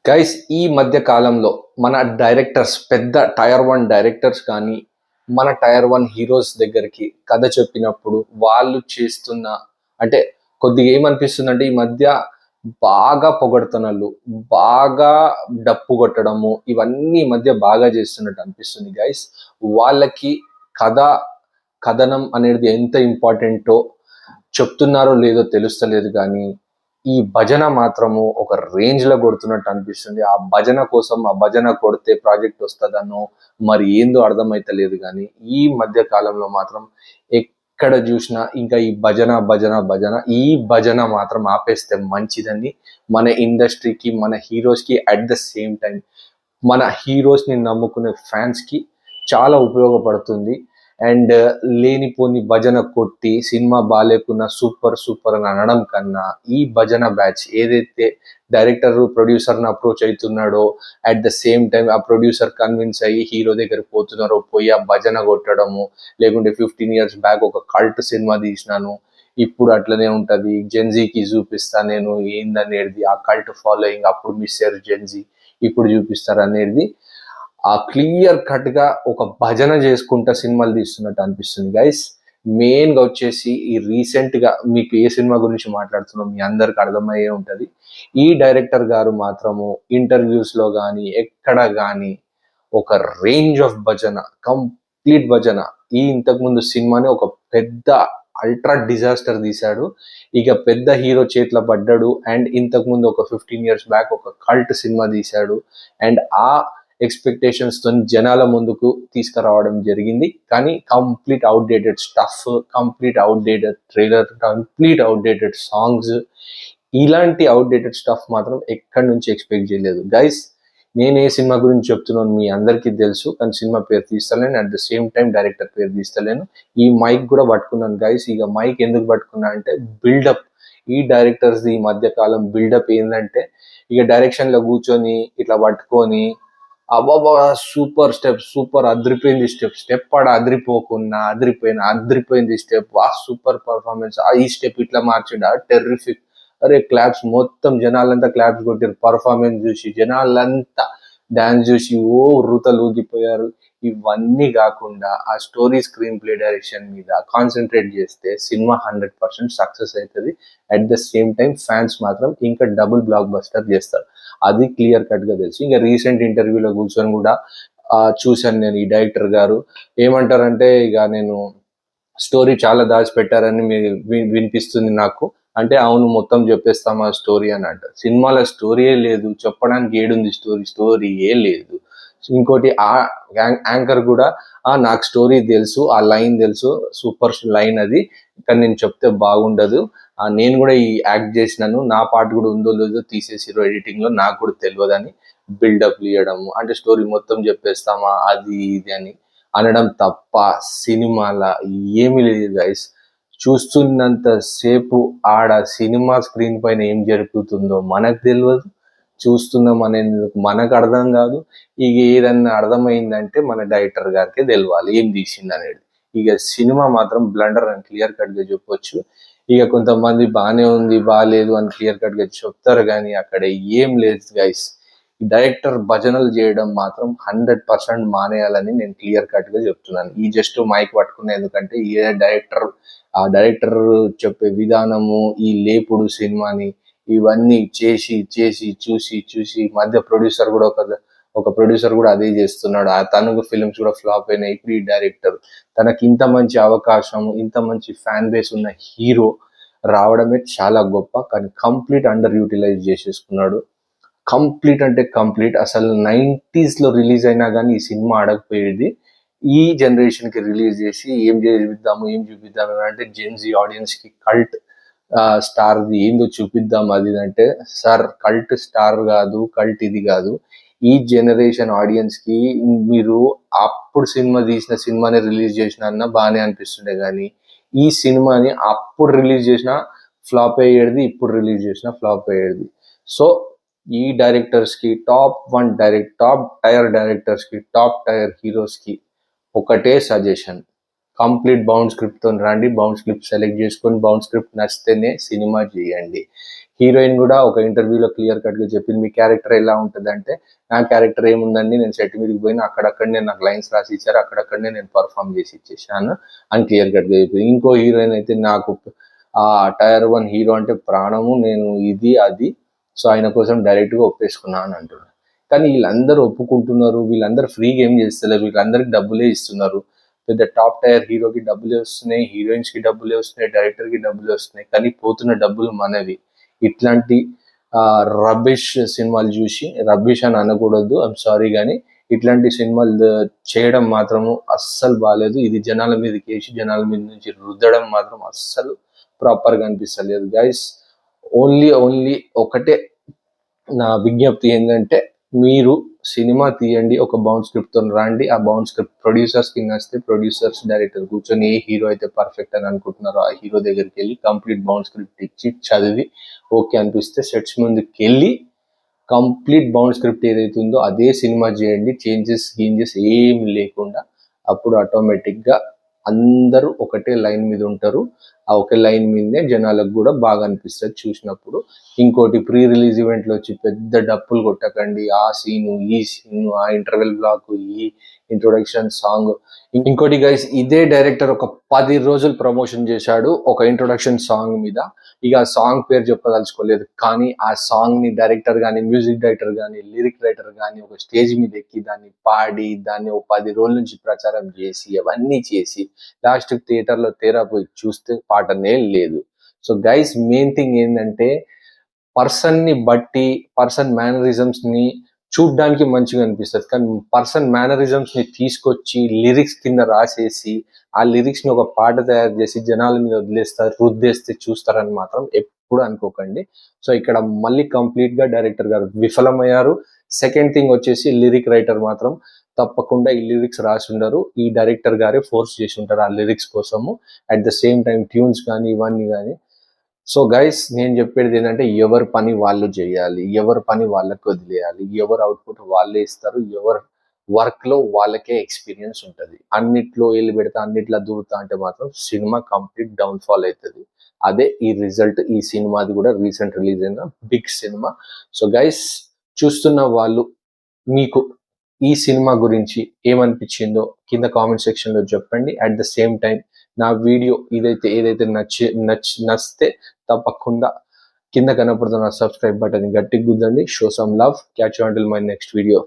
Guys ఈ మధ్య కాలంలో మన డైరెక్టర్స్ పెద్ద టైర్ 1 డైరెక్టర్స్ కానీ మన టైర్ 1 హీరోస్ దగ్గరికి కథ చెప్పినప్పుడు వాళ్ళు చేస్తున్న అంటే కొద్దిగా ఏమనిపిస్తుందంటే ఈ మధ్య బాగా పొగడుతున్నలు బాగా డప్పు కొట్టడము ఇవన్నీ ఈ మధ్య బాగా చేస్తున్నట్టు అనిపిస్తుంది గైస్. వాళ్ళకి కథ కథనం అనేది ఎంత ఇంపార్టెంటో చెప్తున్నారో లేదో తెలుస్తలేదు కానీ ఈ భజన మాత్రము ఒక రేంజ్ లో కొడుతున్నట్టు అనిపిస్తుంది. ఆ భజన కోసం ఆ భజన కొడితే ప్రాజెక్ట్ వస్తుందనో మరి ఏందో అర్థమైతలేదు కానీ ఈ మధ్య కాలంలో మాత్రం ఎక్కడ చూసినా ఇంకా ఈ భజన భజన భజన ఈ భజన మాత్రం ఆపేస్తే మంచిదని మన ఇండస్ట్రీకి మన హీరోస్ కి అట్ ద సేమ్ టైం మన హీరోస్ ని నమ్ముకునే ఫ్యాన్స్ కి చాలా ఉపయోగపడుతుంది. అండ్ లేనిపోని భజన కొట్టి సినిమా బాగాలేకున్నా సూపర్ సూపర్ అని అనడం కన్నా ఈ భజన బ్యాచ్ ఏదైతే డైరెక్టర్ ప్రొడ్యూసర్ని అప్రోచ్ అవుతున్నాడో అట్ ద సేమ్ టైం ఆ ప్రొడ్యూసర్ కన్విన్స్ అయ్యి హీరో దగ్గరికి పోతున్నారో పోయి ఆ భజన కొట్టడము, లేకుంటే 15 years బ్యాక్ ఒక కల్ట్ సినిమా తీసినాను ఇప్పుడు అట్లనే ఉంటది జెన్జీకి చూపిస్తా నేను ఏందనేది ఆ కల్ట్ ఫాలోయింగ్ అప్పుడు మిస్ అయ్యారు జెన్జీ ఇప్పుడు చూపిస్తారు అనేది ఆ క్లియర్ కట్ గా ఒక భజన చేసుకుంటా సినిమాలు తీస్తున్నట్టు అనిపిస్తుంది గైస్. మెయిన్ గా వచ్చేసి ఈ రీసెంట్ గా మీకు ఏ సినిమా గురించి మాట్లాడుతున్నాం మీ అందరికి అర్థమయ్యే ఉంటది. ఈ డైరెక్టర్ గారు మాత్రము ఇంటర్వ్యూస్ లో కానీ ఎక్కడ కానీ ఒక రేంజ్ ఆఫ్ భజన కంప్లీట్ భజన ఈ ఇంతకు ముందు సినిమాని ఒక పెద్ద అల్ట్రా డిజాస్టర్ తీశాడు. ఇక పెద్ద హీరో చేతిలో పడ్డాడు అండ్ ఇంతకు ముందు ఒక 15 years బ్యాక్ ఒక కల్ట్ సినిమా తీశాడు అండ్ ఆ ఎక్స్పెక్టేషన్స్ తో జనాల ముందుకు తీసుకురావడం జరిగింది. కానీ complete outdated stuff, complete outdated trailer, complete outdated songs, ఇలాంటి అవుట్డేటెడ్ స్టఫ్ మాత్రం ఎక్కడి నుంచి ఎక్స్పెక్ట్ చేయలేదు గైస్. నేను ఏ సినిమా గురించి చెప్తున్నాను మీ అందరికీ తెలుసు కానీ సినిమా పేరు తీస్తలేను at the same time director పేరు తీస్తలేను. ఈ మైక్ కూడా పట్టుకున్నాను గైస్. ఇక మైక్ ఎందుకు పట్టుకున్నా అంటే బిల్డప్ ఈ డైరెక్టర్స్ ఈ మధ్య కాలం బిల్డప్ ఏంటంటే ఇక డైరెక్షన్ లో కూర్చొని ఇట్లా పట్టుకొని అబ్బాబా సూపర్ స్టెప్ సూపర్ అదిరిపోయింది స్టెప్ స్టెప్ ఆడ అదిరిపోకున్నా అదిరిపోయింది స్టెప్ వా సూపర్ పర్ఫార్మెన్స్ ఈ స్టెప్ ఇట్లా మార్చిండా టెర్రిఫిక్ అరే క్లాప్స్ మొత్తం జనాలంతా క్లాప్స్ కొట్టారు పర్ఫార్మెన్స్ చూసి జనాలంతా డాన్స్ చూసి ఓ వృతలు ఊగిపోయారు. ఇవన్నీ కాకుండా ఆ స్టోరీ స్క్రీన్ ప్లే డైరెక్షన్ మీద కాన్సన్ట్రేట్ చేస్తే సినిమా 100% సక్సెస్ అవుతుంది. At the same time fans మాత్రం ఇంకా డబుల్ బ్లాక్ బస్టర్ చేస్తారు. అది క్లియర్ కట్ గా తెలుసు. ఇంకా రీసెంట్ ఇంటర్వ్యూలో కూర్చొని కూడా చూశాను నేను. ఈ డైరెక్టర్ గారు ఏమంటారంటే ఇక నేను స్టోరీ చాలా దాచిపెట్టారని వినిపిస్తుంది నాకు అంటే అవును మొత్తం చెప్పేస్తాం ఆ స్టోరీ అని అంటారు. సినిమాలో స్టోరీయే లేదు చెప్పడానికి ఏడుంది స్టోరీయే లేదు. ఇంకోటి ఆ యాంకర్ కూడా నాకు స్టోరీ తెలుసు ఆ లైన్ తెలుసు సూపర్ లైన్ అది కానీ నేను చెప్తే బాగుండదు నేను కూడా ఈ యాక్ట్ చేసినాను నా పార్ట్ కూడా ఉందో లేదో తీసేసిరో ఎడిటింగ్ లో నాకు కూడా తెలియదు అని బిల్డప్ ఇవ్వడం అంటే స్టోరీ మొత్తం చెప్పేస్తామా అది ఇది అని అనడం తప్ప సినిమాల ఏమీ లేదు గైస్. చూస్తున్నంత సేపు ఆడ సినిమా స్క్రీన్ పైన ఏం జరుగుతుందో మనకు తెలియదు, చూస్తున్నాం అనేది మనకు అర్థం కాదు. ఇక ఏదన్నా అర్థమైందంటే మన డైరెక్టర్ గారికి తెలియాలి ఏం తీసింది అనేది. ఇక సినిమా మాత్రం బ్లండర్ అని క్లియర్ కట్ గా చెప్పొచ్చు. ఇక కొంతమంది బాగానే ఉంది బాగాలేదు అని క్లియర్ కట్ గా చెప్తారు కానీ అక్కడ ఏం లేదు గైస్. డైరెక్టర్ భజనలు చేయడం మాత్రం 100% మానేయాలని నేను క్లియర్ కట్ గా చెప్తున్నాను. ఈ జస్ట్ మైక్ పట్టుకున్న ఎందుకంటే ఏ డైరెక్టర్ ఆ డైరెక్టర్ చెప్పే విధానము ఈ లేపుడు సినిమాని ఇవన్నీ చేసి చేసి చూసి చూసి మధ్య ప్రొడ్యూసర్ కూడా ఒక ప్రొడ్యూసర్ కూడా అదే చేస్తున్నాడు. ఆ తనకు ఫిలిమ్స్ కూడా ఫ్లాప్ అయినాయి. ఇప్పుడు ఈ డైరెక్టర్ తనకి ఇంత మంచి అవకాశం ఇంత మంచి ఫ్యాన్ బేస్ ఉన్న హీరో రావడమే చాలా గొప్ప కానీ కంప్లీట్ అండర్ యూటిలైజ్ చేసేసుకున్నాడు. కంప్లీట్ అంటే కంప్లీట్ అసలు 90s లో రిలీజ్ అయినా కానీ ఈ సినిమా ఆడకపోయేది. ఈ జనరేషన్ కి రిలీజ్ చేసి ఏం చూపిద్దాము అంటే జెన్జీ ఆడియన్స్ కి కల్ట్ స్టార్ ఏందో చూపిద్దాం అది అంటే సార్ కల్ట్ స్టార్ కాదు కల్ట్ ఇది కాదు. ఈ జనరేషన్ ఆడియన్స్ కి మీరు అప్పుడు సినిమా తీసిన సినిమాని రిలీజ్ చేసిన బాగానే అనిపిస్తుండే కానీ ఈ సినిమాని అప్పుడు రిలీజ్ చేసిన ఫ్లాప్ అయ్యేది ఇప్పుడు రిలీజ్ చేసిన ఫ్లాప్ అయ్యేది. సో ఈ డైరెక్టర్స్ కి టాప్ టైర్ డైరెక్టర్స్ కి టాప్ టైర్ హీరోస్ కి ఒకటే సజెషన్ కంప్లీట్ బౌండ్ స్క్రిప్ట్తో రండి, బౌండ్ స్క్రిప్ట్ సెలెక్ట్ చేసుకొని బౌండ్ స్క్రిప్ట్ నచ్చితేనే సినిమా చేయండి. హీరోయిన్ కూడా ఒక ఇంటర్వ్యూలో క్లియర్ కట్గా చెప్పింది, మీ క్యారెక్టర్ ఎలా ఉంటుందంటే, నా క్యారెక్టర్ ఏముందండి, నేను సెట్ మీదకి పోయినా అక్కడక్కడనే నాకు లైన్స్ రాసి ఇచ్చారు, అక్కడక్కడనే నేను పర్ఫామ్ చేసి ఇచ్చేసాను అని క్లియర్ కట్గా చెప్పింది. ఇంకో హీరోయిన్ అయితే, నాకు ఆ టైర్ 1 హీరో అంటే ప్రాణము, నేను ఇది అది, సో ఆయన కోసం డైరెక్ట్గా ఒప్పేసుకున్నాను అని అంటున్నాను. కానీ వీళ్ళందరూ ఒప్పుకుంటున్నారు, వీళ్ళందరూ ఫ్రీగా ఏం చేస్తలేరు, వీళ్ళందరికి డబ్బులే ఇస్తున్నారు. పెద్ద టాప్ టైర్ హీరోకి డబ్బులే వస్తున్నాయి, హీరోయిన్స్కి డబ్బులే వస్తున్నాయి, డైరెక్టర్కి డబ్బులే వస్తున్నాయి, కానీ పోతున్న డబ్బులు మనవి. ఇట్లాంటి రబ్బిష్ సినిమాలు చూసి, రబ్బిష్ అని అనకూడదు, ఐఎమ్ సారీ, కానీ ఇట్లాంటి సినిమాలు చేయడం మాత్రము అస్సలు బాగాలేదు. ఇది జనాల మీదకి వేసి జనాల మీద నుంచి రుద్దడం మాత్రం అస్సలు ప్రాపర్గా అనిపిస్తలేదు గైస్. ఓన్లీ ఒకటే నా విజ్ఞప్తి ఏంటంటే, మీరు సినిమా తీయండి, ఒక బౌండ్ స్క్రిప్ట్తో రండి. ఆ బౌండ్ స్క్రిప్ట్ ప్రొడ్యూసర్స్కి నచ్చితే ప్రొడ్యూసర్స్, డైరెక్టర్ కూర్చొని ఏ హీరో అయితే పర్ఫెక్ట్ అని అనుకుంటున్నారో ఆ హీరో దగ్గరికి వెళ్ళి కంప్లీట్ బౌండ్ స్క్రిప్ట్ ఇచ్చి చదివి ఓకే అనిపిస్తే సెట్స్ ముందుకు వెళ్ళి కంప్లీట్ బౌండ్ స్క్రిప్ట్ ఏదైతే ఉందో అదే సినిమా చేయండి, చేంజెస్ ఏం లేకుండా. అప్పుడు ఆటోమేటిక్గా అందరూ ఒకటే లైన్ మీద ఉంటారు. ఆ ఒకే లైన్ మీదనే జనాలకు కూడా బాగా అనిపిస్తుంది చూసినప్పుడు. ఇంకోటి, ప్రీ రిలీజ్ ఈవెంట్లో వచ్చి పెద్ద డప్పులు కొట్టకండి, ఆ సీను ఈ సీను, ఆ ఇంటర్వెల్ బ్లాక్, ఈ ఇంట్రొడక్షన్ సాంగ్. ఇంకోటి గైస్, ఇదే డైరెక్టర్ ఒక 10 రోజులు ప్రమోషన్ చేశాడు ఒక ఇంట్రొడక్షన్ సాంగ్ మీద. ఇక ఆ సాంగ్ పేరు చెప్పదలుచుకోలేదు, కానీ ఆ సాంగ్ ని డైరెక్టర్ కానీ, మ్యూజిక్ డైరెక్టర్ కానీ, లిరిక్ రైటర్ కానీ ఒక స్టేజ్ మీద ఎక్కి దాన్ని పాడి, దాన్ని ఒక 10 రోజుల నుంచి ప్రచారం చేసి అవన్నీ చేసి లాస్ట్ థియేటర్లో తేరా పోయి చూస్తే పాటనే లేదు. సో గైస్, మెయిన్ థింగ్ ఏంటంటే, పర్సన్ ని బట్టి, పర్సన్ మేనరిజమ్స్ ని చూడ్డానికి మంచిగా అనిపిస్తుంది, కానీ పర్సన్ మేనరిజమ్స్ ని తీసుకొచ్చి లిరిక్స్ కింద రాసేసి ఆ లిరిక్స్ ని ఒక పాట తయారు చేసి జనాల మీద వదిలేస్తారు, రుద్దేస్తే చూస్తారని మాత్రం ఎప్పుడు అనుకోకండి. సో ఇక్కడ మళ్ళీ కంప్లీట్ గా డైరెక్టర్ గారు విఫలమయ్యారు. సెకండ్ థింగ్ వచ్చేసి, లిరిక్ రైటర్ మాత్రం తప్పకుండా ఈ లిరిక్స్ రాసి ఉండరు, ఈ డైరెక్టర్ గారే ఫోర్స్ చేసి ఉంటారు ఆ లిరిక్స్ కోసము. At the same time tunes కానీ ఇవన్నీ కానీ. సో గైస్, నేను చెప్పేది ఏంటంటే, ఎవరి పని వాళ్ళు చేయాలి, ఎవరి పని వాళ్ళకి వదిలేయాలి, ఎవరు అవుట్పుట్ వాళ్ళే ఇస్తారు, ఎవరు వర్క్ లో వాళ్ళకే ఎక్స్పీరియన్స్ ఉంటుంది. అన్నిట్లో వెళ్ళి పెడతా, అన్నిట్లో దూరుతా అంటే మాత్రం సినిమా కంప్లీట్ డౌన్ ఫాల్ అవుతుంది. అదే ఈ రిజల్ట్. ఈ సినిమాది కూడా రీసెంట్ రిలీజ్ అయిన బిగ్ సినిమా. సో గైస్, చూస్తున్న వాళ్ళు మీకు ఈ సినిమా గురించి ఏమనిపించిందో కింద కామెంట్ సెక్షన్ లో చెప్పండి. అట్ ద సేమ్ టైం నా వీడియో ఏదైతే నచ్చితే తప్పకుండా కింద కనపడుతున్న సబ్స్క్రైబ్ బటన్ గట్టిగా గుద్దండి. Show some love. Catch you until my next video.